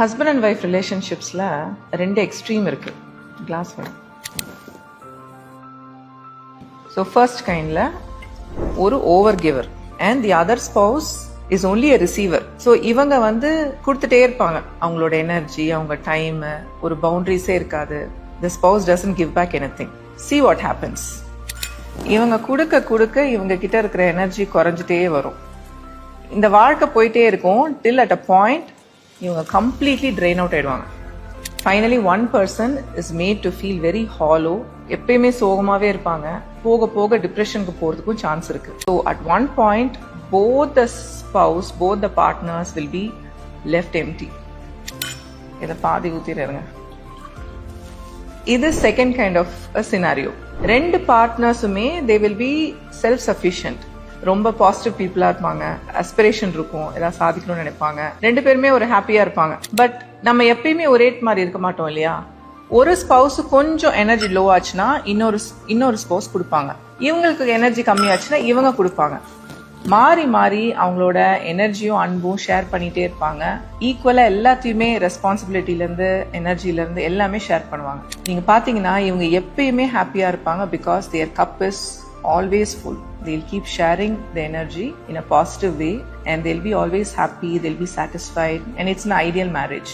Husband and wife ரிலேஷன்ஷிப்ஸில் ரெண்டு extreme இருக்குது. Class வேணும். ஸோ ஃபர்ஸ்ட் கைண்டில் ஒரு over giver and the other spouse is only a receiver. So இவங்க கொடுத்துட்டே இருப்பாங்க அவங்களோட எனர்ஜி, அவங்க டைமு, ஒரு பவுண்டரிஸே இருக்காது. The spouse doesn't give back anything. See what happens. இவங்க கொடுக்க கொடுக்க இவங்க கிட்ட இருக்கிற எனர்ஜி குறைஞ்சிட்டே வரும். இந்த வாழ்க்கை போயிட்டே இருக்கும் till at a point இவங்க கம்ப்ளீட்லி ட்ரெயின் அவுட் ஆயிடுவாங்க. Finally one person is made to feel very hollow. எப்பயுமே சோகமாகவே இருப்பாங்க. போக போக டிப்ரெஷனுக்கு போகிறதுக்கும் சான்ஸ் இருக்கு. So at one point both the spouse, both the partners will be left empty. இதை பாதி ஊத்திடுங்க. இது செகண்ட் கைண்ட் ஆஃப் சினாரியோ. ரெண்டு பார்ட்னர்ஸுமே they will be self sufficient. ரொம்ப பாசிட்டிவ் பீப்புளா இருப்பாங்க, அஸ்பிரேஷன் இருக்கும், ஏதாவது சாதிக்கணும்னு நினைப்பாங்க. ரெண்டு பேருமே ஒரு ஹாப்பியா இருப்பாங்க. பட் நம்ம எப்பயுமே ஒரே மாதிரி இருக்க மாட்டோம் இல்லையா? ஒரு ஸ்பவுஸ் கொஞ்சம் எனர்ஜி லோ ஆச்சுன்னா இன்னொரு ஸ்பவுஸ் கொடுப்பாங்க. இவங்களுக்கு எனர்ஜி கம்மியாச்சுன்னா இவங்க கொடுப்பாங்க. மாறி மாறி அவங்களோட எனர்ஜியும் அன்பும் ஷேர் பண்ணிட்டே இருப்பாங்க. ஈக்குவலா எல்லாத்தையுமே ரெஸ்பான்சிபிலிட்டிலேருந்து எனர்ஜிலேருந்து எல்லாமே ஷேர் பண்ணுவாங்க. நீங்க பாத்தீங்கன்னா இவங்க எப்பயுமே ஹாப்பியா இருப்பாங்க. Because their cup is always full. They'll keep sharing the energy in a positive way and they'll be always happy, they'll be satisfied, and it's an ideal marriage.